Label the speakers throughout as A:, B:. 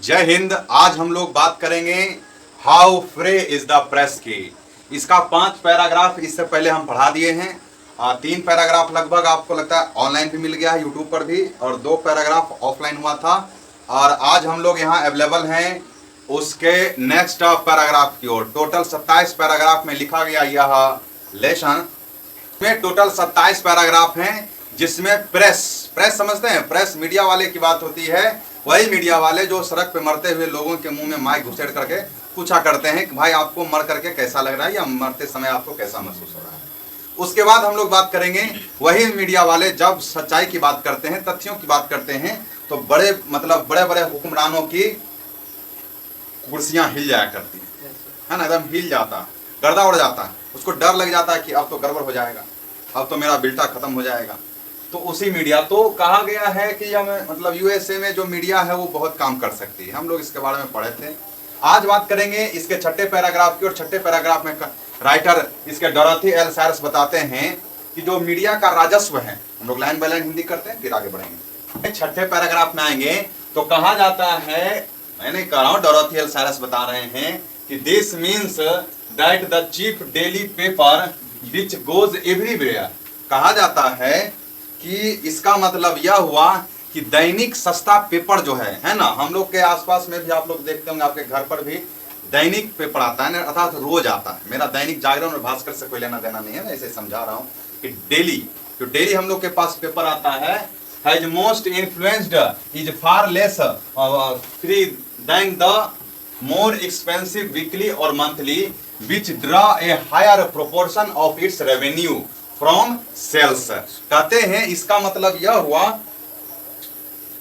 A: जय हिंद। आज हम लोग बात करेंगे how free is the press की। इसका 5 पैराग्राफ इससे पहले हम पढ़ा दिए हैं। 3 पैराग्राफ लगभग आपको लगता है ऑनलाइन भी मिल गया है यूट्यूब पर भी, और 2 पैराग्राफ ऑफलाइन हुआ था। और आज हम लोग यहाँ अवेलेबल हैं उसके नेक्स्ट पैराग्राफ की ओर। टोटल 27 पैराग्राफ में लिखा गया यह लेसन में टोटल 27 पैराग्राफ हैं, जिसमें प्रेस समझते हैं, प्रेस मीडिया वाले की बात होती है। वही मीडिया वाले जो सड़क पे मरते हुए लोगों के मुंह में माइक घुसेड़ करके पूछा करते हैं कि भाई आपको मर करके कैसा लग रहा है, या मरते समय आपको कैसा महसूस हो रहा है। उसके बाद हम लोग बात करेंगे वही मीडिया वाले जब सच्चाई की बात करते हैं, तथ्यों की बात करते हैं, तो बड़े बड़े हुक्मरानों की कुर्सियां हिल जाया करती है ना, एकदम हिल जाता, गर्दा उड़ जाता है। उसको डर लग जाता है कि अब तो गड़बड़ हो जाएगा, अब तो मेरा बिल्टा खत्म हो जाएगा। तो उसी मीडिया, तो कहा गया है कि हम यूएसए में जो मीडिया है वो बहुत काम कर सकती है। हम लोग इसके बारे में पढ़े थे। आज बात करेंगे इसके 6ठे पैराग्राफ की, और 6ठे पैराग्राफ में राइटर इसके डोरोथी एल सायरस बताते हैं कि जो मीडिया का राजस्व है, हम लोग लाइन बाय लाइन हिंदी करते हैं फिर आगे बढ़ेंगे। 6ठे पैराग्राफ में आएंगे तो कहा जाता है, मैंने कह रहा हूं, डोरोथी एल सायरस बता रहे हैं कि this means that the chief daily paper which goes everywhere. कहा जाता है कि इसका मतलब यह हुआ कि दैनिक सस्ता पेपर जो है ना, हम लोग के आसपास में भी आप लोग देखते होंगे, आपके घर पर भी दैनिक पेपर आता है, अर्थात रोज आता है। मेरा दैनिक जागरण और भास्कर से कोई लेना देना नहीं है, मैं ऐसे समझा रहा हूँ कि डेली हम लोग के पास पेपर आता है, has most influenced is far less free than the more expensive weekly और monthly which draw a higher proportion of its revenue from sales. कहते हैं इसका मतलब यह हुआ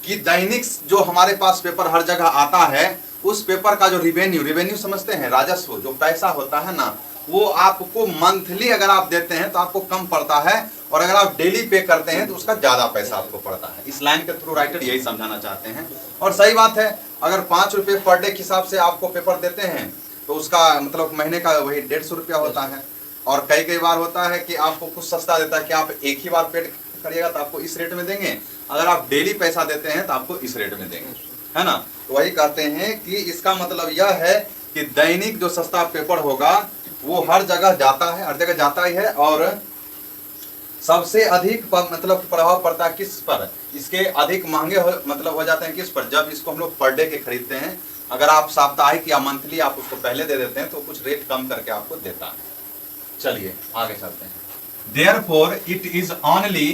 A: कि दैनिक जो हमारे पास पेपर हर जगह आता है, उस पेपर का जो रेवेन्यू समझते हैं, राजस्व, जो पैसा होता है ना, वो आपको मंथली अगर आप देते हैं तो आपको कम पड़ता है, और अगर आप डेली पे करते हैं तो उसका ज्यादा पैसा आपको पड़ता है। इस लाइन के थ्रू राइटर यही समझाना चाहते हैं, और सही बात है। अगर 5 रुपये पर डे के हिसाब से आपको पेपर देते हैं तो उसका मतलब महीने का वही 150 रुपया होता है। और कई बार होता है कि आपको कुछ सस्ता देता है कि आप एक ही बार पेड करिएगा तो आपको इस रेट में देंगे, अगर आप डेली पैसा देते हैं तो आपको इस रेट में देंगे, है ना। तो वही कहते हैं कि इसका मतलब यह है कि दैनिक जो सस्ता पेपर होगा वो हर जगह जाता है, हर जगह जाता ही है। और सबसे अधिक प्रभाव पड़ता है किस पर, इसके अधिक महंगे हो जाते हैं किस पर, जब इसको हम लोग पर डे के खरीदते हैं। अगर आप साप्ताहिक या मंथली आप उसको पहले दे देते हैं तो कुछ रेट कम करके आपको देता है। चलिए आगे चलते हैं। Therefore, it is only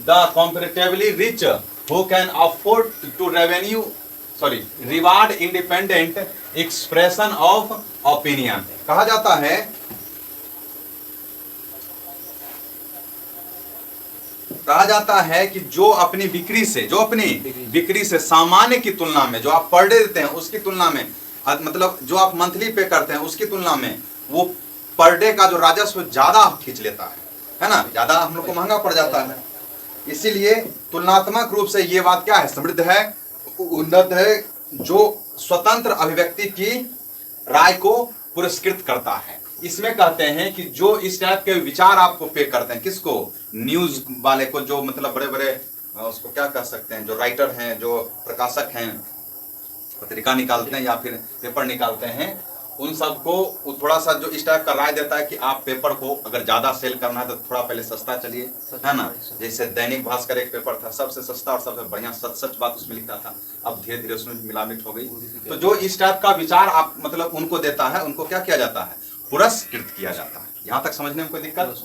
A: the comparatively rich who can afford to reward independent expression of opinion। कहा जाता है कि जो अपनी बिक्री से सामान्य की तुलना में, जो आप पर डे देते हैं उसकी तुलना में, मतलब जो आप मंथली पे करते हैं उसकी तुलना में, वो पर डे का जो राजस्व ज्यादा खींच लेता है ना, ज्यादा हम लोग को महंगा पड़ जाता है। इसीलिए तुलनात्मक रूप से ये बात क्या है, समृद्ध है, उन्नत है, जो स्वतंत्र अभिव्यक्ति की राय को पुरस्कृत करता है। इसमें कहते हैं कि जो इस टाइप के विचार आपको पे करते हैं, किसको, न्यूज वाले को, जो मतलब बड़े बड़े उसको क्या कह सकते हैं, जो राइटर हैं, जो प्रकाशक हैं, पत्रिका निकालते हैं या फिर पेपर निकालते हैं, उन सबको थोड़ा सा जो इस टाइप का राय देता है कि आप पेपर को अगर ज्यादा सेल करना है तो थोड़ा पहले सस्ता चलिए, है ना। जैसे दैनिक भास्कर एक पेपर था, सबसे सस्ता और सबसे बढ़िया सच बात उसमें लिखता था, अब धीरे धीरे उसमें मिलावट हो गई। तो जो इस टाइप का विचार आप मतलब उनको देता है, उनको क्या किया जाता है, पुरस्कृत किया जाता है। यहाँ तक समझने में कोई दिक्कत?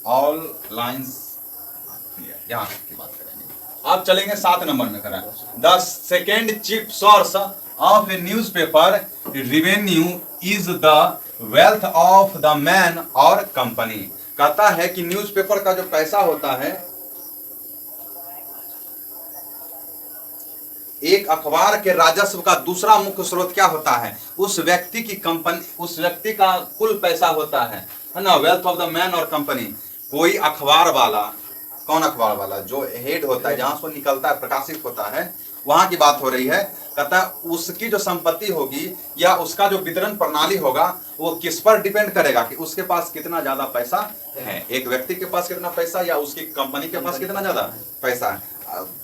A: ऑल लाइन्स यहाँ तक की बात करेंगे। अब चलेंगे 7 नंबर में करें। The second chief source of a newspaper revenue is the wealth of the man or company। कहता है कि न्यूज़पेपर का जो पैसा होता है, एक अखबार के राजस्व का दूसरा मुख्य स्रोत क्या होता है, उस व्यक्ति की कंपनी, उस व्यक्ति का कुल पैसा होता है ना, वेल्थ ऑफ द मैन और कंपनी। कोई अखबार वाला, कौन अखबार वाला, जो हेड होता है, जहां से निकलता है, प्रकाशित होता है, वहां की बात हो रही है। कहता है उसकी जो संपत्ति होगी या उसका जो वितरण प्रणाली होगा वो किस पर डिपेंड करेगा कि उसके पास कितना ज्यादा पैसा है, एक व्यक्ति के पास कितना पैसा या उसकी कंपनी के पास कितना ज्यादा पैसा है।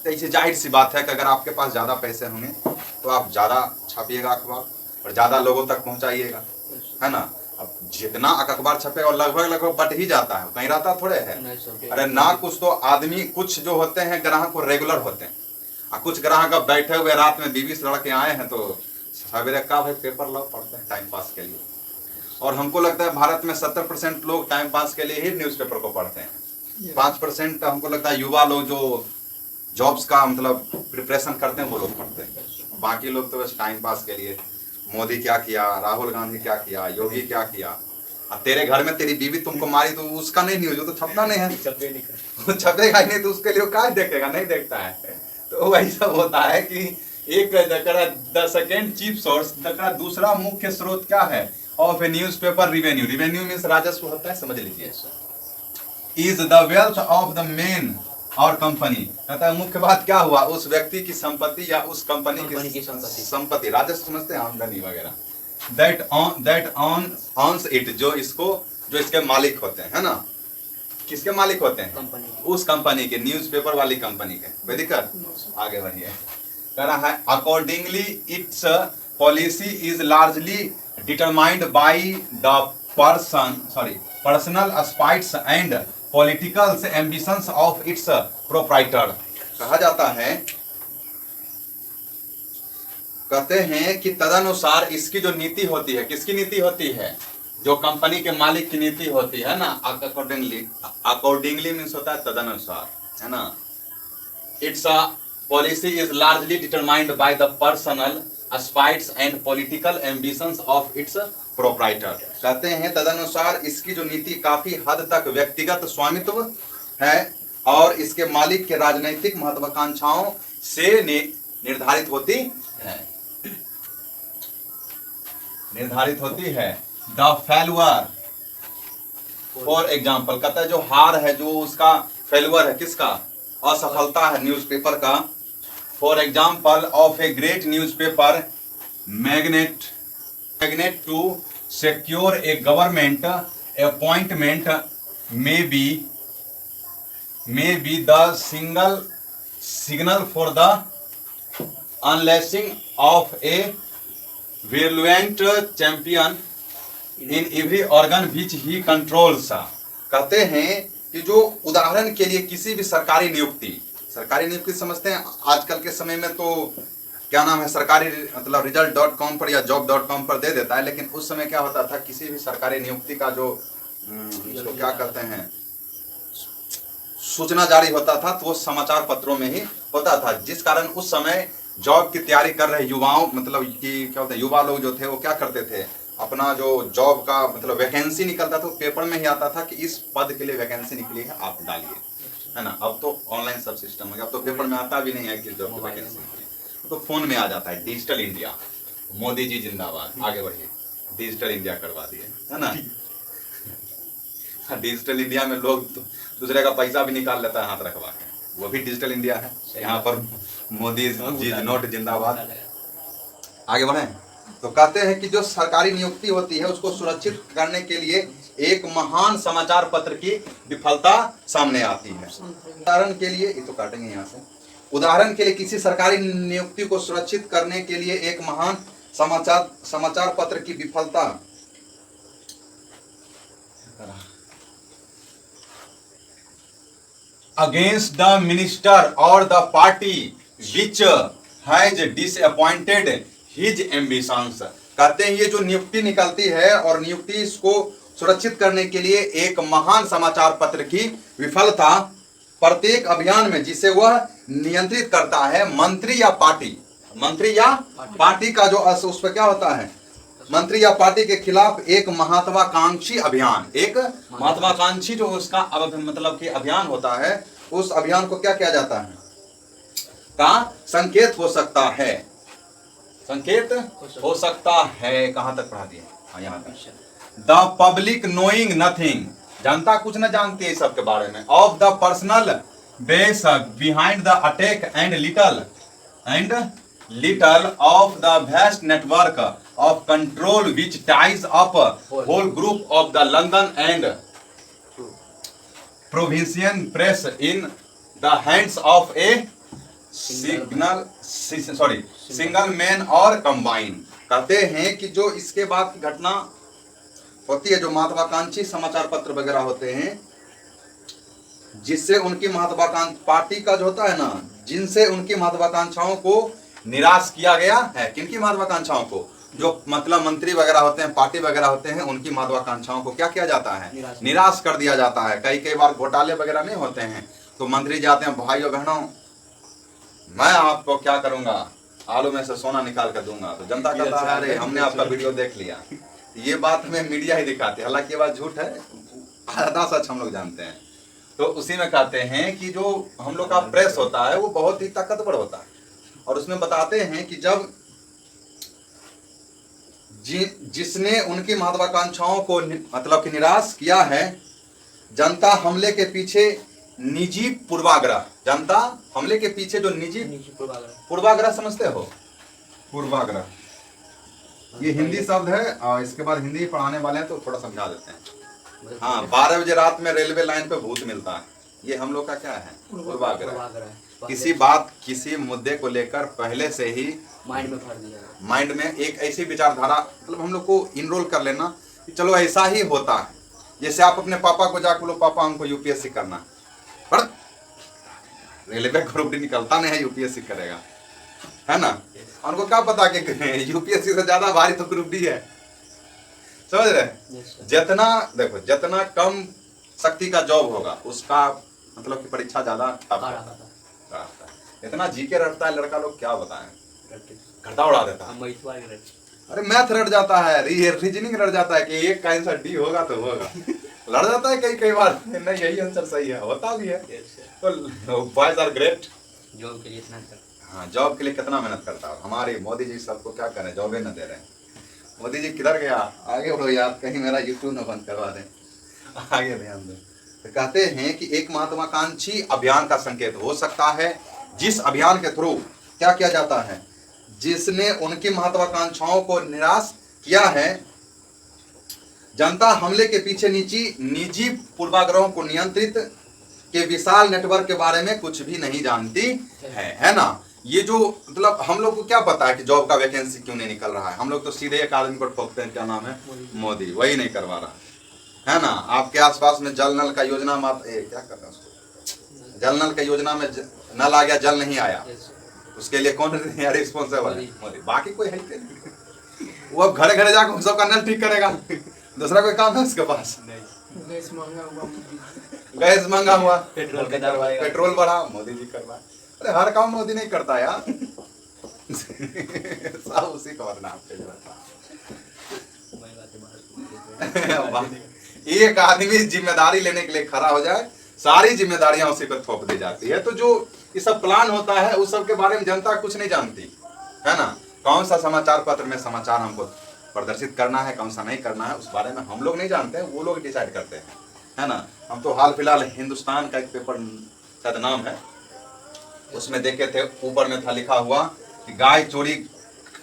A: ऐसे जाहिर सी बात है कि अगर आपके पास ज़्यादा पैसे होंगे तो आप ज़्यादा छापिएगा अखबार और ज़्यादा लोगों तक पहुंचाइएगा, है ना। अब जितना अखबार छपेगा और लगभग बट ही जाता है, कहीं रहता थोड़े है। अरे ना कुछ तो आदमी, कुछ जो होते हैं ग्राहक वो रेगुलर होते हैं, और कुछ ग्राहक अब बैठे हुए रात में 20 लड़के आए हैं तो सवेरे का भाई पेपर लो पढ़ते हैं टाइम पास के लिए। और हमको लगता है भारत में 70% लोग टाइम पास के लिए ही न्यूज़पेपर को पढ़ते हैं। 5% हमको लगता है युवा लोग जो जॉब्स का मतलब प्रिपरेशन करते हैं वो लोग पढ़ते हैं, बाकी लोग तो बस टाइम पास के लिए मोदी क्या किया, राहुल गांधी क्या किया, योगी क्या किया। अब तेरे घर में तेरी बीवी तुमको मारी तो उसका नहीं न्यूज, तो छपना नहीं है, छपेगा ही नहीं, तो उसके लिए क्या देखेगा, नहीं देखता है। तो वही सब होता है कि एक द सेकेंड चीफ सोर्स, दूसरा मुख्य स्रोत क्या है of A newspaper revenue. Revenue means राजस्व होता है, समझ लीजिए। Is the wealth of the main और कंपनी, कहता है मुख्य बात क्या हुआ, उस व्यक्ति की संपत्ति या उस कंपनी की संपत्ति, राजस्व समझते हैं, आमदनी वगैरह। दैट ऑन्स इट, जो इसके मालिक होते हैं, है ना। किसके मालिक होते हैं? उस कंपनी के, न्यूज़पेपर वाली कंपनी के। कोई दिक्कत? आगे बढ़िए। कह रहा है accordingly it's policy is largely determined by the personal aspects and political ambitions of its proprietor. कहा जाता है, कहते हैं कि तदनुसार इसकी जो नीति होती है, किसकी नीति होती है? जो कंपनी के मालिक की नीति होती है ना। अकॉर्डिंगली मीन्स होता है तदनुसार, है ना। It's a policy is largely determined by the personal aspects and political ambitions of its proprietor. कहते हैं तदनुसार इसकी जो नीति काफी हद तक व्यक्तिगत स्वामित्व है और इसके मालिक के राजनीतिक महत्वाकांक्षाओं से निर्धारित होती है। द फेल्यूर फॉर एग्जाम्पल, कहता है जो हार है, जो उसका फेल्यूर है, किसका? असफलता है न्यूज़पेपर का। For example of a great newspaper magnate to secure a government appointment may be the signal for the unleashing of a virulent champion in every organ which he controls। कहते हैं कि जो उदाहरण के लिए किसी भी सरकारी नियुक्ति समझते हैं आजकल के समय में, तो क्या नाम है, सरकारी मतलब result.com पर या job.com पर दे देता है। लेकिन उस समय क्या होता था, किसी भी सरकारी नियुक्ति का जो इसको क्या कहते हैं, सूचना जारी होता था, तो वो समाचार पत्रों में ही होता था। जिस कारण उस समय जॉब की तैयारी कर रहे युवाओं, मतलब कि क्या होता है, युवा लोग जो थे वो क्या करते थे, अपना जो जॉब का मतलब वैकेंसी निकलता था, तो पेपर में ही आता था कि इस पद के लिए वैकेंसी निकली है, आप डालिए, है ना। अब तो ऑनलाइन सब सिस्टम हो गया, अब तो पेपर में आता भी नहीं है कि जॉब की वैकेंसी, तो फोन में आ जाता है। डिजिटल इंडिया, मोदी जी जिंदाबाद, आगे बढ़िए, डिजिटल इंडिया करवा दिए, है ना। डिजिटल इंडिया में लोग दूसरे का पैसा भी निकाल लेता है हाथ रखवा के, वो भी डिजिटल इंडिया है। यहाँ पर मोदी जी नोट जिंदाबाद। आगे बढ़े तो कहते हैं कि जो सरकारी नियुक्ति होती है उसको सुरक्षित करने के लिए एक महान समाचार पत्र की विफलता सामने आती है। उदाहरण के लिए, ये तो काटेंगे यहाँ से, उदाहरण के लिए किसी सरकारी नियुक्ति को सुरक्षित करने के लिए एक महान समाचार पत्र की विफलता अगेंस्ट द मिनिस्टर और the party which has disappointed his ambitions. कहते हैं ये जो नियुक्ति निकलती है और नियुक्ति इसको सुरक्षित करने के लिए एक महान समाचार पत्र की विफलता प्रत्येक अभियान में जिसे वह नियंत्रित करता है, मंत्री या पार्टी का जो उस पर क्या होता है, मंत्री या पार्टी के खिलाफ एक महत्वाकांक्षी अभियान, एक महत्वाकांक्षी जो उसका मतलब कि अभियान होता है, उस अभियान को क्या किया जाता है, का संकेत हो सकता है, संकेत हो सकता है। कहां तक पढ़ा दिए? यहाँ तक। द पब्लिक नोइंग नथिंग, जनता कुछ न जानती है सबके बारे में। Of the personal base behind the attack and little of the vast network of control which ties up whole group of the London and provincial press in the hands of a single man और combine. कहते हैं कि जो इसके बाद की घटना होती है, जो महत्वाकांक्षी समाचार पत्र वगैरह होते हैं, जिससे उनकी महत्वाकांक्षा पार्टी का जो होता है ना, जिनसे उनकी महत्वाकांक्षाओं को निराश किया गया है। किनकी महत्वाकांक्षाओं को? जो मतलब मंत्री वगैरह होते हैं, पार्टी वगैरह होते हैं, उनकी महत्वाकांक्षाओं को क्या किया जाता है? निराश कर दिया जाता है। कई बार घोटाले वगैरह नहीं होते हैं तो मंत्री जाते हैं, भाइयों बहनों मैं आपको क्या करूंगा, आलू में से सोना निकाल कर दूंगा। तो जनता कहता है अरे हमने आपका वीडियो देख लिया। ये बात हमें मीडिया ही दिखाती है, हालांकि ये बात झूठ है, आधा सच हम लोग जानते हैं। तो उसी में कहते हैं कि जो हम लोग का प्रेस होता है वो बहुत ही ताकतवर होता है, और उसमें बताते हैं कि जब जिसने उनकी महत्वाकांक्षाओं को मतलब कि निराश किया है, जनता हमले के पीछे निजी पूर्वाग्रह, जनता हमले के पीछे जो निजी पूर्वाग्रह समझते हो? पूर्वाग्रह ये हिंदी शब्द है, और इसके बाद हिंदी पढ़ाने वाले हैं तो थोड़ा समझा देते हैं। हाँ, 12 बजे रात में रेलवे लाइन पे भूत मिलता है, ये हम लोग का क्या है? पूर्वाग्रह। किसी बात, किसी मुद्दे को लेकर पहले से ही माइंड में भर दिया, माइंड में एक ऐसी विचारधारा मतलब हम लोग को इनरोल कर लेना कि चलो ऐसा ही होता है। जैसे आप अपने पापा को जाकर बोलो पापा हमको यूपीएससी करना, पर रेलवे ग्रुप डी निकलता नहीं है, यूपीएससी करेगा, है ना? उनको क्या पता कि यूपीएससी से ज्यादा भारी तो ग्रुप डी है, समझ रहे? जितना देखो, जितना कम शक्ति का जॉब होगा उसका मतलब कि परीक्षा ज्यादा टफ है। इतना जीके रटता है लड़का लोग, क्या बताएं, घटा उड़ा देता है। अरे मैथ रट जाता है, रीजनिंग रट जाता है कि एक का आंसर डी होगा तो होगा, लड़ जाता है कई बार, नहीं यही आंसर सही है, होता भी है। तो बॉयज आर ग्रेट।
B: जॉब के लिए इतना
A: हाँ, जॉब के लिए कितना मेहनत करता है हमारे मोदी जी, सबको क्या करें, जॉबे न दे रहे हैं। मोदी जी किधर गया? आगे बढ़ो यार, कहीं मेरा यूट्यूब न बंद करवा दें, आगे ध्यान दो। तो कहते हैं कि एक महत्वाकांक्षी अभियान का संकेत हो सकता है, जिस अभियान के थ्रू क्या किया जाता है, जिसने उनकी महत्वाकांक्षाओं को निराश किया है। जनता हमले के पीछे निजी पूर्वाग्रहों को नियंत्रित के विशाल नेटवर्क के बारे में कुछ भी नहीं जानती है ना? ये जो मतलब हम लोग को क्या पता है कि जॉब का वैकेंसी क्यों नहीं निकल रहा है? हम लोग तो सीधे एक आदमी को ठोकते हैं, क्या नाम है? मोदी, वही नहीं करवा रहा है ना? आपके आसपास में जल नल का योजना क्या कर रहे हैं उसको, जल नल का योजना में नल आ गया, जल नहीं आया, उसके लिए कौन रिस्पॉन्सिबल है? मोदी। बाकी कोई है नहीं, वो अब घरे घरे जाकर सबका नल ठीक करेगा, दूसरा कोई काम है उसके पास? गैस महंगा हुआ, पेट्रोल बढ़ा, मोदी जी करवाए। अरे हर काम मोदी नहीं करता यार, सब उसी का बदनाम। एक आदमी जिम्मेदारी लेने के लिए खड़ा हो जाए, सारी जिम्मेदारियां उसी पर थोप दी जाती है। तो जो ये सब प्लान होता है उस सब के बारे में जनता कुछ नहीं जानती है ना? कौन सा समाचार पत्र में समाचार हमको प्रदर्शित करना है, कौन सा नहीं करना है, उस बारे में हम लोग नहीं जानते, वो लोग डिसाइड करते हैं, है ना? हम तो हाल फिलहाल हिंदुस्तान का एक पेपर शायद नाम है, उसमें देखे थे, ऊपर में था लिखा हुआ कि गाय चोरी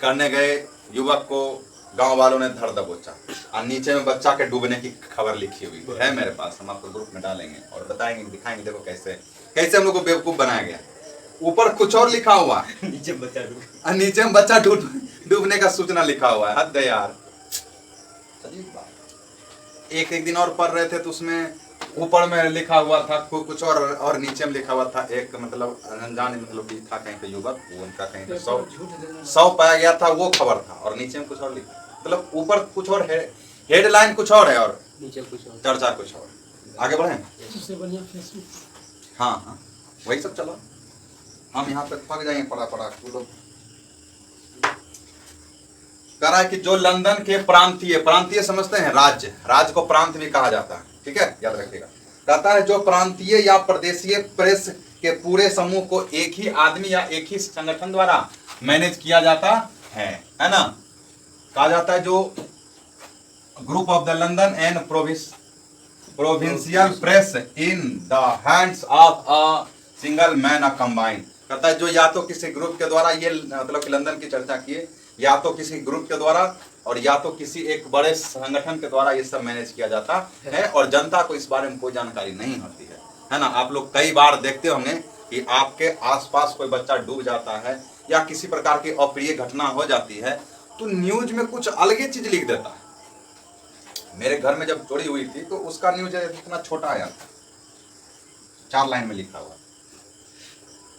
A: करने गए युवक को गांव वालों ने धर दबोचा, और नीचे में बच्चा के डूबने की खबर लिखी हुई है मेरे पास। हम आपको ग्रुप में डालेंगे और बताएंगे, दिखाएंगे, देखो कैसे कैसे हम लोग को बेवकूफ बनाया गया। ऊपर कुछ और लिखा हुआ, नीचे में बच्चा डूबने का सूचना लिखा हुआ है। हद है यार। एक दिन और पढ़ रहे थे तो उसमें ऊपर में लिखा हुआ था कुछ और नीचे में लिखा हुआ था एक मतलब अनजाने मतलब कि था कहीं पे युवक, वो उनका कहीं पे सौ पाया गया था, वो खबर था, और नीचे में कुछ और लिखा, मतलब ऊपर कुछ और है, हेडलाइन कुछ और है और
B: नीचे कुछ और,
A: चर्चा कुछ और। आगे बढ़े। हाँ हाँ, वही सब चलो, हम यहाँ तक पक जाएंगे पड़ा लोग। कह रहा है कि जो लंदन के प्रांतीय समझते हैं, राज्य को प्रांत भी कहा जाता है, ठीक है, याद रखिएगा। कहता है जो प्रांतीय या प्रदेशीय प्रेस के पूरे समूह को एक ही आदमी या एक ही संगठन द्वारा मैनेज किया जाता है ना? कहा जाता है जो group of the London and provincial press in the hands of a single man a combine. कहता है जो या तो किसी ग्रुप के द्वारा, ये मतलब कि लंदन की चर्चा किए, या तो किसी ग्रुप के द्वारा और या तो किसी एक बड़े संगठन के द्वारा ये सब मैनेज किया जाता है, और जनता को इस बारे में कोई जानकारी नहीं होती है ना? आप लोग कई बार देखते होंगे कि आपके आसपास कोई बच्चा डूब जाता है या किसी प्रकार की अप्रिय घटना हो जाती है तो न्यूज में कुछ अलग ही चीज लिख देता है। मेरे घर में जब चोरी हुई थी तो उसका न्यूज इतना छोटा आया था, 4 लाइन में लिखा हुआ,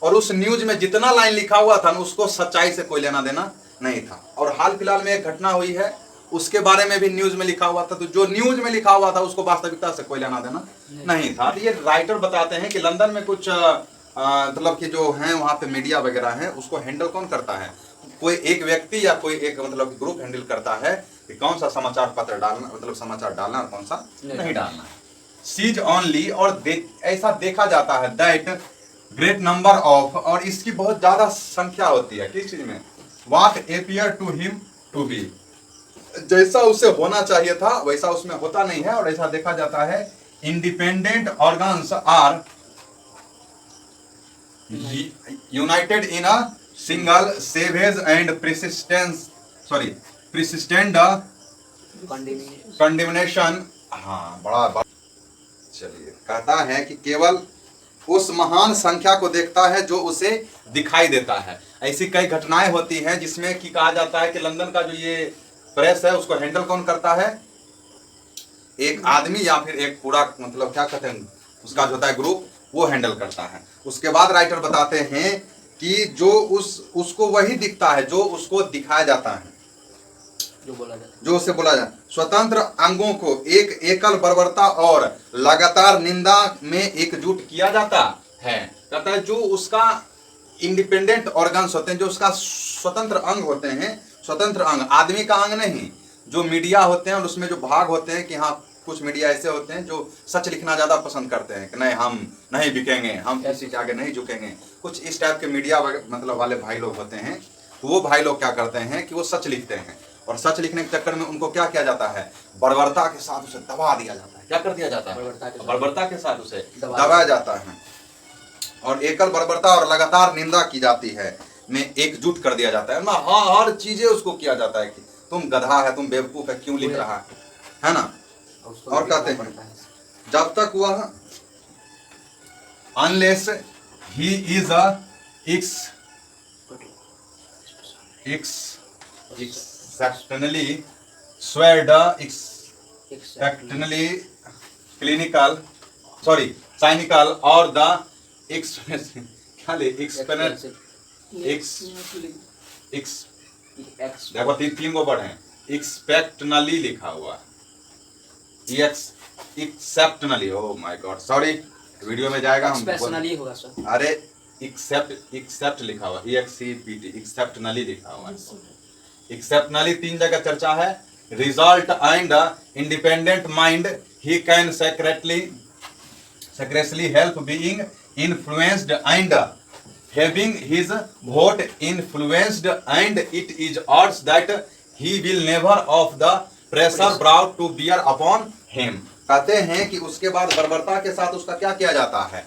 A: और उस न्यूज में जितना लाइन लिखा हुआ था ना उसको सच्चाई से कोई लेना देना नहीं था। और हाल फिलहाल में एक घटना हुई है उसके बारे में भी न्यूज में लिखा हुआ था, तो जो न्यूज में लिखा हुआ था उसको वास्तविकता से कोई लेना देना नहीं था। तो ये राइटर बताते हैं कि लंदन में कुछ मतलब कि जो है वहाँ पे मीडिया वगैरह है उसको हैंडल कौन करता है, कोई एक व्यक्ति या कोई एक मतलब ग्रुप हैंडल करता है कि कौन सा समाचार पत्र डालना, मतलब समाचार डालना और कौन सा नहीं डालना है। सीज ओनली, और ऐसा देखा जाता है दैट ग्रेट नंबर ऑफ, और इसकी बहुत ज्यादा संख्या होती है किस चीज में, what appear to him to be, जैसा उसे होना चाहिए था वैसा उसमें होता नहीं है। और ऐसा देखा जाता है independent organs are united in a single savage and persistent condemnation. हाँ बड़ा चलिए, कहता है कि केवल उस महान संख्या को देखता है जो उसे दिखाई देता है। ऐसी कई घटनाएं होती हैं जिसमें कि कहा जाता है कि लंदन का जो ये प्रेस है उसको हैंडल कौन करता है, एक आदमी या फिर एक पूरा मतलब क्या कहते हैं उसका जो होता है ग्रुप, वो हैंडल करता है। उसके बाद राइटर बताते हैं कि जो उसको वही दिखता है जो उसको दिखाया जाता है, जो उसे बोला जाए। स्वतंत्र अंगों को एक एकल बर्बरता और लगातार निंदा में एकजुट किया जाता है। कहता है जो उसका इंडिपेंडेंट ऑर्गन्स होते हैं, जो उसका स्वतंत्र अंग होते हैं, स्वतंत्र अंग आदमी का अंग नहीं, जो मीडिया होते हैं और उसमें जो भाग होते हैं कि हाँ कुछ मीडिया ऐसे होते हैं जो सच लिखना ज्यादा पसंद करते हैं कि नहीं हम नहीं बिकेंगे, हम किसी के आगे नहीं झुकेंगे, कुछ इस टाइप के मीडिया मतलब वाले भाई लोग होते हैं। तो वो भाई लोग क्या करते हैं कि वो सच लिखते हैं, और सच लिखने के चक्कर में उनको क्या किया जाता है, बर्बरता के साथ उसे दबा दिया जाता है। क्या कर दिया जाता है, बर्बरता के साथ उसे दबाया जाता है, और एकल बर्बरता और लगातार निंदा की जाती है में एकजुट कर दिया जाता है ना। हर चीजें उसको किया जाता है कि तुम गधा है, तुम बेवकूफ है, क्यों लिख रहा है ना। और कहते हैं जब तक वह unless he is exceptionally suave exceptionally clinical cynical और द देखो तीन गो वर्ड है, एक्सपेक्टनली लिखा हुआ, exceptionally, oh my god sorry video में जाएगा हम
B: होगा सर।
A: अरे एक्सेप्ट लिखा हुआ, EXCPT एक्सेप्टनली लिखा हुआ। एक्सेप्टनली 3 जगह चर्चा है। Result and independent mind he can secretly help being influenced and having his vote influenced, and it is odds that he will never of the pressure brought to bear upon him। कहते हैं कि उसके बाद बर्बरता के साथ उसका क्या किया जाता है,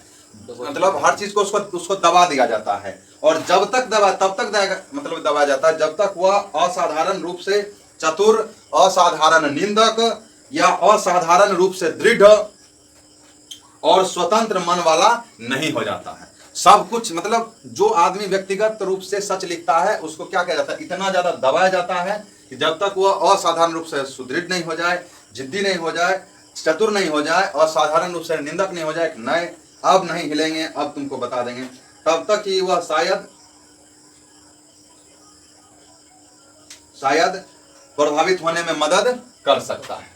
A: मतलब हर चीज को उसको दबा दिया जाता है, और जब तक तब तक मतलब दबाया जाता है जब तक वह असाधारण रूप से चतुर, असाधारण निंदक या असाधारण रूप से दृढ़ और स्वतंत्र मन वाला नहीं हो जाता है। सब कुछ मतलब जो आदमी व्यक्तिगत रूप से सच लिखता है उसको क्या किया जाता है, इतना ज्यादा दबाया जाता है कि जब तक वह असाधारण रूप से सुदृढ़ नहीं हो जाए, जिद्दी नहीं हो जाए, चतुर नहीं हो जाए, असाधारण रूप से निंदक नहीं हो जाए, नहीं अब नहीं हिलेंगे, अब तुमको बता देंगे, तब तक ही वह शायद प्रभावित होने में मदद कर सकता है।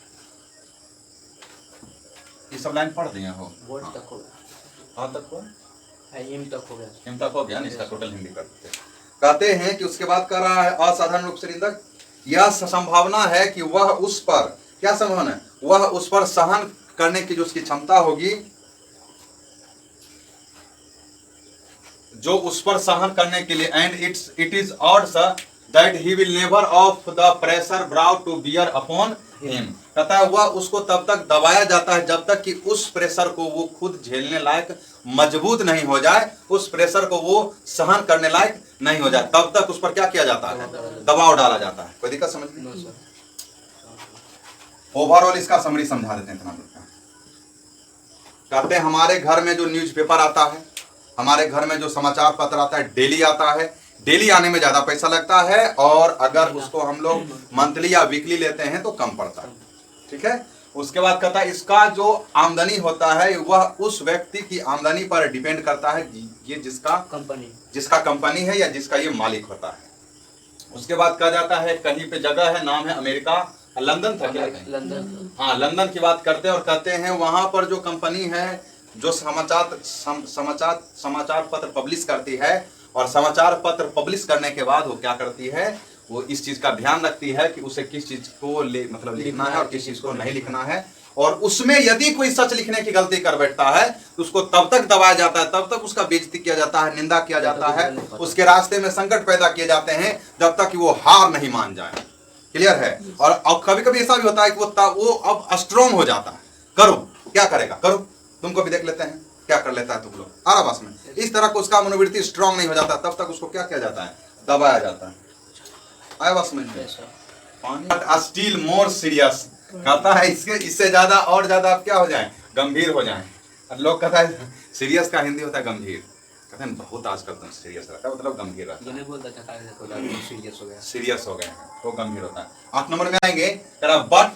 A: ये सब लाइन पढ़ दिए हो,
B: वर्ड तक हो गया,
A: हाँ तक हो,
B: हिम तक हो गया,
A: हिम तक हो गया ना, इसका टोटल हिंदी कर देते। कहते हैं कि उसके बाद कर रहा है असाधारण रूप से निंदक, यह संभावना है कि वह उस पर, क्या संभावना है, वह उस पर सहन करने की जो उसकी क्षमता होगी, जो उस पर सहन करने के लिए, and it is odds that he will never of the pressure brought to bear upon him. कहता है वह उसको तब तक दबाया जाता है जब तक कि उस प्रेशर को वो खुद झेलने लायक मजबूत नहीं हो जाए, उस प्रेशर को वो सहन करने लायक नहीं हो जाए, तब तक उस पर क्या किया जाता है, दबाव डाला जाता है। कोई दिक्कत समझ में? ओवरऑल इसका समरी समझा देते हैं इतना। कहते हैं हमारे घर में जो न्यूज़पेपर आता है हमारे घर में जो समाचार पत्र आता है डेली आता है, डेली आने में ज्यादा पैसा लगता है, और अगर उसको हम लोग मंथली या वीकली लेते हैं तो कम पड़ता है। ठीक है। उसके बाद कहता है इसका जो आमदनी होता है वह उस व्यक्ति की आमदनी पर डिपेंड करता है, ये जिसका कंपनी है या जिसका ये मालिक होता है। उसके बाद कहा जाता है कहीं पे जगह है, नाम है अमेरिका, लंदन था क्या?
B: लंदन।
A: हाँ, लंदन की बात करते हैं और कहते हैं वहां पर जो कंपनी है जो समाचार पत्र पब्लिश करती है, और समाचार पत्र पब्लिश करने के बाद वो क्या करती है, वो इस चीज का ध्यान रखती है कि उसे किस चीज को मतलब लिखना है और किस चीज को नहीं लिखना है, और उसमें यदि कोई सच लिखने की गलती कर बैठता है तो उसको तब तक दबाया जाता है, तब तक उसका बेइज्जती किया जाता है, निंदा किया जाता है, उसके रास्ते में संकट पैदा किए जाते हैं जब तक कि वो हार नहीं मान जाए। क्लियर है। और कभी कभी ऐसा भी होता है कि वो अब स्ट्रॉन्ग हो जाता है, करो क्या करेगा करो, तुमको भी देख लेते हैं क्या कर लेता है तुम लोग, आराबास में इस तरह को उसका मनोवृत्ति स्ट्रॉन्ग नहीं हो जाता, तब तक उसको क्या किया जाता है, दबाया जाता है। आवास में पानी स्टिल मोर सीरियस कहता है, इससे ज्यादा और ज्यादा आप क्या हो जाएं, गंभीर हो जाएं। लोग कहता है सीरियस का हिंदी होता है गंभीर, कहते हैं बहुत आजकल तुम सीरियस रहता है, मतलब गंभीर रहता है, सीरियस हो गए हैं तो गंभीर होता है। 8 नंबर में आएंगे, but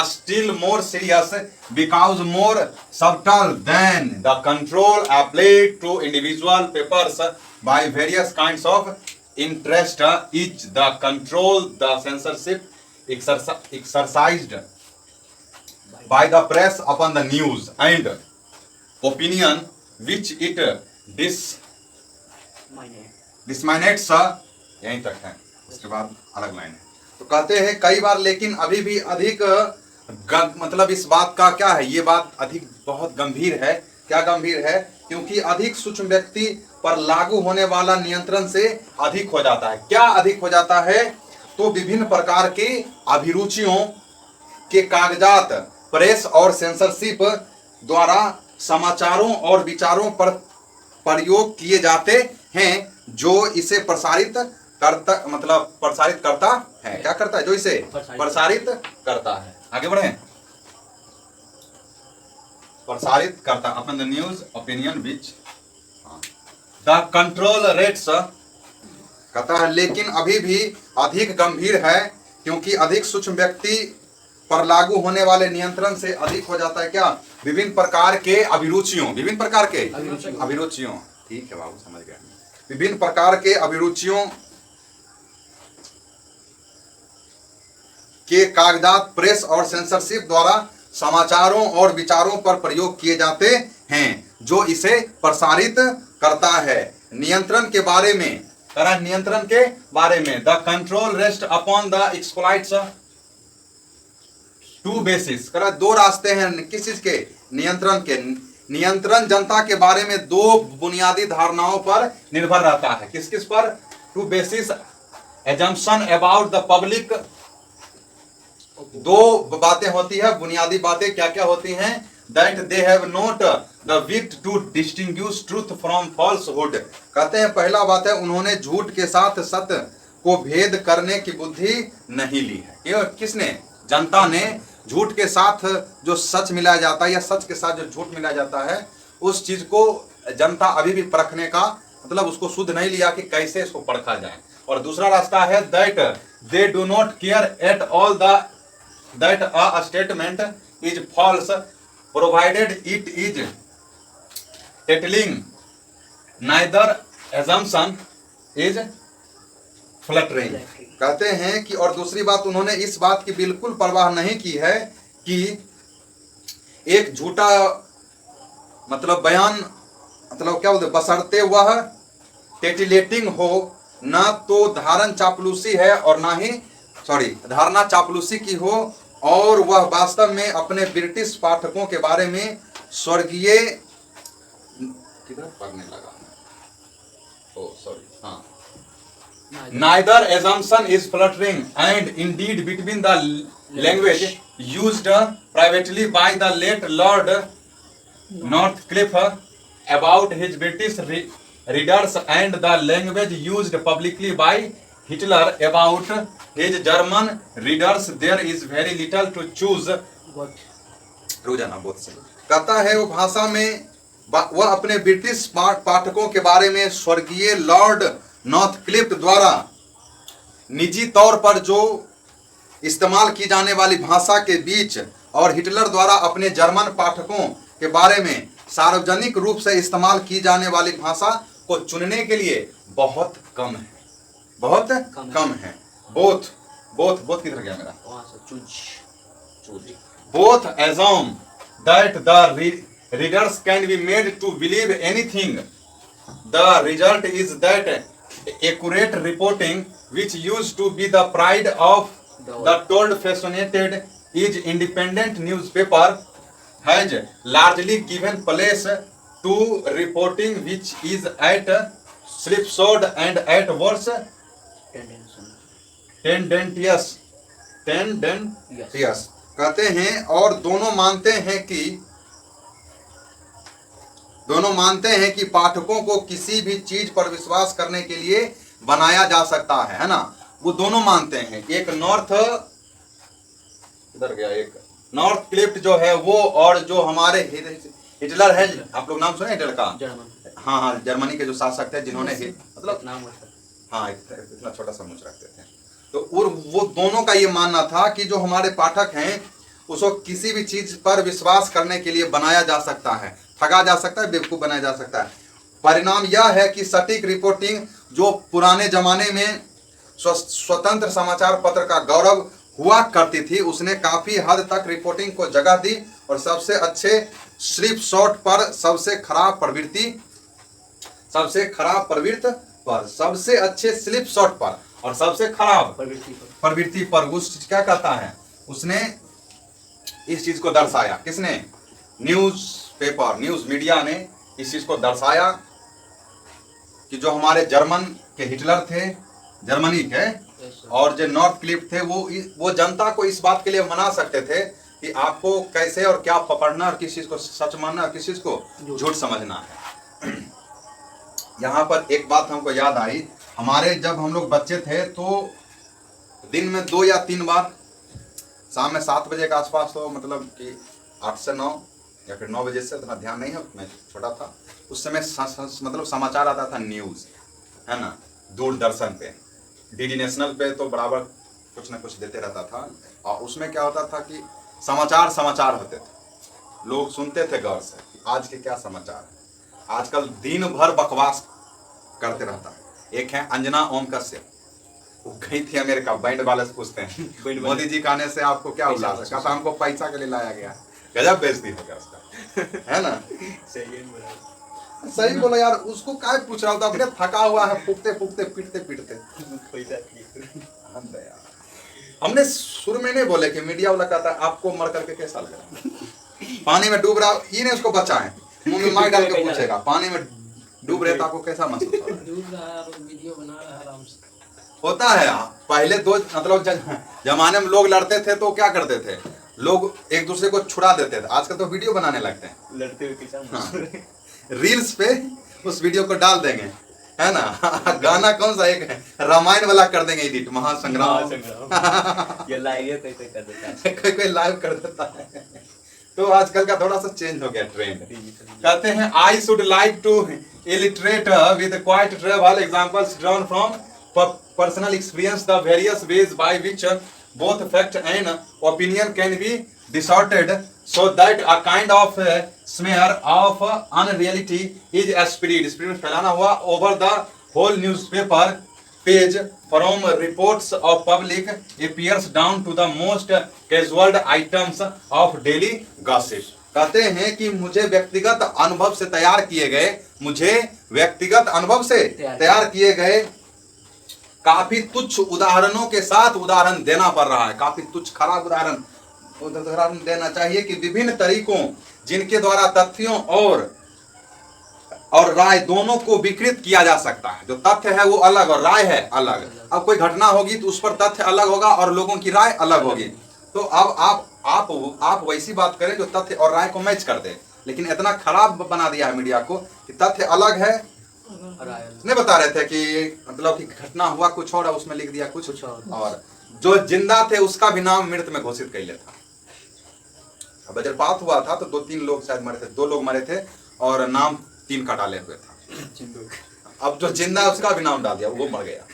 A: still more serious because more subtle than the control applied to individual papers by various kinds of interest is the control the censorship exercised by the press upon the news and opinion which it disseminates। यहीं तक है, उसके बाद अलग line है। तो कहते हैं कई बार लेकिन अभी भी अधिक मतलब इस बात का क्या है, ये बात अधिक बहुत गंभीर है। क्या गंभीर है? क्योंकि अधिक सूक्ष्म व्यक्ति पर लागू होने वाला नियंत्रण से अधिक हो जाता है। क्या अधिक हो जाता है? तो विभिन्न प्रकार की अभिरुचियों के कागजात प्रेस और सेंसरशिप द्वारा समाचारों और विचारों पर प्रयोग किए जाते हैं जो इसे प्रसारित करता है। क्या करता है? जो इसे प्रसारित करता है। आगे बढ़े, प्रसारित करता upon the news opinion which the control rates कहता है लेकिन अभी भी अधिक गंभीर है क्योंकि अधिक सूक्ष्म व्यक्ति पर लागू होने वाले नियंत्रण से अधिक हो जाता है। क्या? विभिन्न प्रकार के अभिरुचियों, विभिन्न प्रकार के अभिरुचियों, ठीक है बाबू समझ गया। विभिन्न प्रकार के अभिरुचियों के कागजात प्रेस और सेंसरशिप द्वारा समाचारों और विचारों पर प्रयोग किए जाते हैं जो इसे प्रसारित करता है। नियंत्रण के बारे में नियंत्रण के बारे में the control rest upon the exploits two basis. दो रास्ते हैं किस चीज के? नियंत्रण के। नियंत्रण जनता के बारे में दो बुनियादी धारणाओं पर निर्भर रहता है। किस किस पर? Two basis assumption about the public. दो बातें होती है, बुनियादी बातें क्या क्या होती हैं? That they have not the wit to distinguish truth from falsehood. कहते हैं पहला बात है उन्होंने झूठ के साथ सत्य को भेद करने की बुद्धि नहीं ली है। ये किसने? जनता ने। झूठ के साथ जो सच मिलाया जाता है या सच के साथ जो झूठ मिलाया जाता है उस चीज को जनता अभी भी परखने का मतलब उसको शुद्ध नहीं लिया कि कैसे इसको परखा जाए। और दूसरा रास्ता है that they do not care at all that a statement is false provided it is telling, neither assumption is flattering। कहते हैं कि और दूसरी बात उन्होंने इस बात की बिल्कुल परवाह नहीं की है कि एक झूठा मतलब बयान मतलब क्या बोलते बशर्ते वह टेटिलेटिंग हो, ना तो धारणा चापलूसी की हो और वह वास्तव में अपने ब्रिटिश पाठकों के बारे में स्वर्गीय किधर पढ़ने लगा neither assumption is flattering and indeed between the language used privately by the late Lord Northcliffe about his British readers and the language used publicly by Hitler about his German readers there is very little to choose। रोजाना बहुत से कहता है वो भाषा में वह अपने ब्रिटिश पाठकों के बारे में स्वर्गीय लॉर्ड नॉर्थक्लिफ्ट द्वारा निजी तौर पर जो इस्तेमाल की जाने वाली भाषा के बीच और हिटलर द्वारा अपने जर्मन पाठकों के बारे में सार्वजनिक रूप से इस्तेमाल की जाने वाली भाषा को चुनने के लिए बहुत कम है, बहुत कम है। बोथ बोथ बोथ किधर गया मेरा?
B: वहाँ से choose
A: both assume that the readers can be made to believe anything. The result is that accurate reporting, which used to be the pride of the told fascinated is independent newspaper, has largely given place to reporting which is at slipshod and at worst tendentious। कहते हैं और दोनों मानते हैं कि पाठकों को किसी भी चीज पर विश्वास करने के लिए बनाया जा सकता है ना। वो दोनों मानते हैं। एक नॉर्थ क्लिफ्ट जो है वो, और जो हमारे हिटलर है, आप लोग नाम सुने हिटलर का? हाँ हाँ, जर्मनी के जो शासक थे जिन्होंने मतलब हाँ इतना छोटा सा मुझ रखते थे। तो वो दोनों का ये मानना था कि जो हमारे पाठक हैं उसको किसी भी चीज पर विश्वास करने के लिए बनाया जा सकता है, ठगा जा सकता है, बेवकूफ बनाया जा सकता है। परिणाम यह है कि सटीक रिपोर्टिंग जो पुराने जमाने में स्वतंत्र समाचार पत्र का गौरव हुआ करती थी, उसने काफी हद तक रिपोर्टिंग को जगह दी और सबसे अच्छे स्लिप शॉट पर, सबसे खराब सबसे अच्छे स्लिप शॉट पर और सबसे खराब प्रवृत्ति पर उस क्या कहता है, उसने इस चीज को दर्शाया। किसने? न्यूज मीडिया ने इस चीज को दर्शाया कि जो हमारे जर्मन के हिटलर थे, जर्मनी के, और जो नॉर्थ क्लिफ्ट थे, वो जनता को इस बात के लिए मना सकते थे कि आपको कैसे और क्या पकड़ना और किस चीज को सच मानना और किस चीज को झूठ समझना है। यहाँ पर एक बात हमको याद आई, हमारे जब हम लोग बच्चे थे तो दिन में 2 या 3 बार, शाम में 7 बजे के आसपास, तो मतलब कि 8 से 9 या फिर 9 बजे से, इतना ध्यान नहीं है, मैं छोटा था उस समय, मतलब समाचार आता था, न्यूज है ना, दूरदर्शन पे, डीडी नेशनल पे तो बराबर कुछ ना कुछ देते रहता था। और उसमें क्या होता था कि समाचार होते थे, लोग सुनते थे गौर से कि आज के क्या समाचार है। आजकल दिन भर बकवास करते रहता है। एक है अंजना ओम कश्यप, वो गई थी अमेरिका, बैंड वाले से पूछते हैं मोदी जी का आने से आपको क्या उल्लास है? कहता हमको पैसा के लिए लाया गया। गजब बेइज्जती हो गया उसका, है ना? सही बोला यार, उसको क्या पूछ रहा होता, अपने थका हुआ है, फूकते पीटते। हमने शुरू में नहीं बोले कि मीडिया वाला कहता है आपको मर करके कैसा लगा, पानी में डूब रहा, ये नहीं उसको बचाएं, मुंह में मार डाल के पूछेगा पानी में डूब रहे तो आपको कैसा महसूस हो रहा है?
B: वीडियो बना रहा है आराम से।
A: होता है। पहले दो मतलब जमाने में लोग लड़ते थे तो क्या करते थे, लोग एक दूसरे को छुड़ा देते थे। आजकल तो वीडियो बनाने लगते हैं,
B: लड़ते हुए
A: रील्स पे उस वीडियो को डाल देंगे, है ना। गाना कौन सा एक है, रामायण वाला कर देंगे एडिट, महासंग्राम
B: ये लाइव कोई कर देता है,
A: कोई लाइव कर देता है। तो आजकल का थोड़ा सा चेंज हो गया ट्रेंड। कहते हैं I should like to illustrate with quite trivial examples drawn from personal experience the various ways by which both fact and opinion can be distorted so that a kind of smear of unreality is spread फैलाना हुआ over the whole newspaper page from reports of public affairs down to the most casual items of daily gossip। कहते हैं कि मुझे व्यक्तिगत अनुभव से तैयार किए गए काफी तुच्छ उदाहरणों के साथ उदाहरण देना पड़ रहा है। काफी तुच्छ खराब उदाहरण देना चाहिए कि विभिन्न तरीकों जिनके द्वारा तथ्यों और राय दोनों को विकृत किया जा सकता है। जो तथ्य है वो अलग और राय है अलग। अब कोई घटना होगी तो उस पर तथ्य अलग होगा और लोगों की राय अलग होगी। तो अब आप वैसी बात करें जो तथ्य और राय को मैच कर दे। लेकिन इतना खराब बना दिया है मीडिया को कि तथ्य अलग है, नहीं बता रहे थे कि मतलब कि घटना हुआ कुछ और, उसमें लिख दिया कुछ और जो जिंदा थे उसका भी नाम मृत में घोषित कर लिया था। वज्रपात हुआ था तो 2-3 लोग शायद मरे थे, 2 लोग मरे थे और नाम 3 का डाले हुए था। अब जो जिंदा है उसका भी नाम डाल दिया, वो मर गया।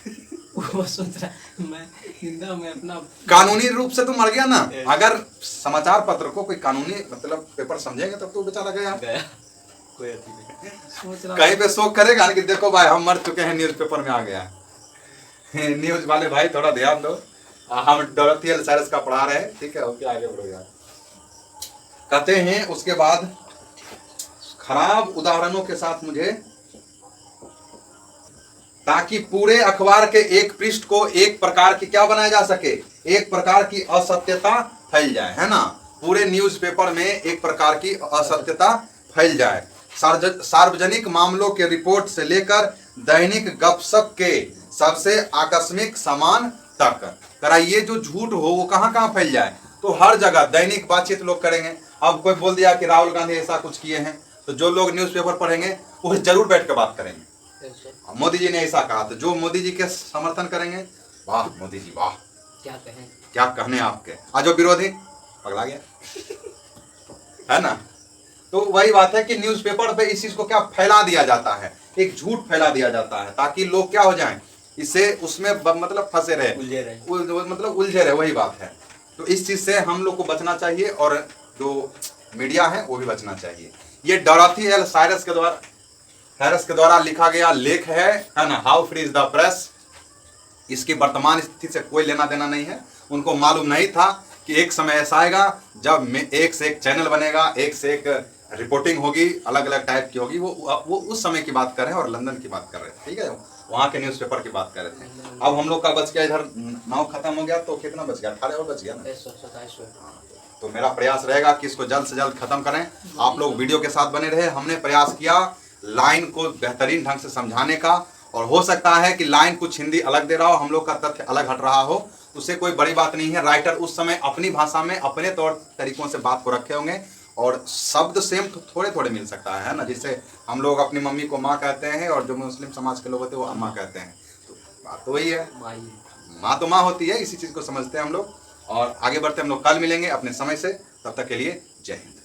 C: वो सोच रहा मैं जिंदा मैं अपना
A: कानूनी रूप से तो मर गया ना। अगर समाचार पत्र को कोई कानूनी मतलब पेपर समझेंगे तब तो बेचारा गया।
B: गया कोई अति नहीं।
C: सोच रहा
A: कहीं पे शोक करेगा कि देखो भाई हम मर चुके हैं, न्यूज़पेपर में आ गया। न्यूज वाले भाई थोड़ा ध्यान दो, हम डोरथी एल साइरस का पढ़ा रहे हैं, ठीक है। ओके आगे बढ़ो यार। कहते हैं उसके बाद खराब उदाहरणों के साथ मुझे, ताकि पूरे अखबार के एक पृष्ठ को एक प्रकार की क्या बनाया जा सके, एक प्रकार की असत्यता फैल जाए, है ना। पूरे न्यूज़पेपर में एक प्रकार की असत्यता फैल जाए। सार्वजनिक मामलों के रिपोर्ट से लेकर दैनिक गपशप के सबसे आकस्मिक सामान तक। करा ये जो झूठ हो वो कहाँ कहाँ फैल जाए, तो हर जगह दैनिक बातचीत लोग करेंगे। अब कोई बोल दिया कि राहुल गांधी ऐसा कुछ किए हैं, तो जो लोग न्यूज़पेपर पढ़ेंगे वो जरूर बैठ कर बात करेंगे। मोदी जी ने ऐसा कहा, तो जो मोदी जी के समर्थन करेंगे, वाह मोदी जी वाह,
C: क्या कहें,
A: क्या कहने आपके। आज जो विरोधी पगला गया, है ना। तो वही बात है कि न्यूज़पेपर पे इस चीज को क्या फैला दिया जाता है, एक झूठ फैला दिया जाता है, ताकि लोग क्या हो जाएं, इससे उसमें मतलब फंसे रहे, मतलब उलझे रहे, वही बात है। तो इस चीज से हम लोग को बचना चाहिए, और जो मीडिया है वो भी बचना चाहिए। ये डोरथी एल साइरस के द्वारा लिखा गया लेख है ना, how free is the press. इसकी वर्तमान स्थिति से कोई लेना देना नहीं है। उनको मालूम नहीं था कि एक समय ऐसा आएगा जब एक से एक चैनल बनेगा, एक से एक रिपोर्टिंग होगी, अलग अलग टाइप की होगी। वो उस समय की बात कर रहे हैं, और लंदन की बात कर रहे थे, ठीक है, वहाँ के न्यूज़पेपर की बात कर रहे थे। अब हम लोग का बच गया, इधर नाव खत्म हो गया, तो कितना बच गया, 18 और बच गया ना।
C: 27।
A: तो मेरा प्रयास रहेगा कि इसको जल्द से जल्द खत्म करें। आप लोग वीडियो के साथ बने रहे। हमने प्रयास किया लाइन को बेहतरीन ढंग से समझाने का, और हो सकता है कि लाइन कुछ हिंदी अलग दे रहा हो, हम लोग का तथ्य अलग हट रहा हो, उससे कोई बड़ी बात नहीं है। राइटर उस समय अपनी भाषा में अपने तौर तरीकों से बात को रखे होंगे, और शब्द सेम थोड़े थोड़े मिल सकता है ना। जिससे हम लोग अपनी मम्मी को माँ कहते हैं, और जो मुस्लिम समाज के लोग होते हैं वो अम्मा कहते हैं। तो बात तो वही है, माँ तो माँ होती है। इसी चीज़ को समझते हैं हम लोग, और आगे बढ़ते हम लोग कल मिलेंगे अपने समय से। तब तक के लिए जय हिंद।